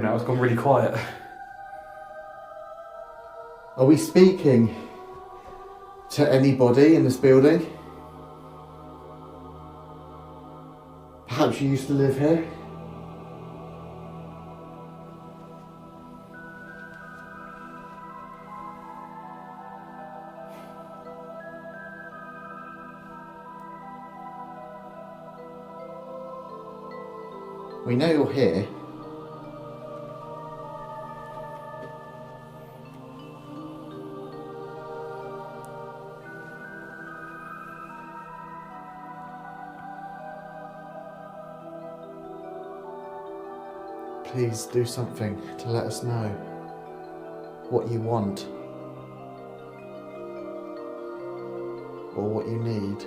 Now it's gone really quiet. Are we speaking to anybody in this building? Perhaps you used to live here? We know you're here. Please do something to let us know what you want or what you need.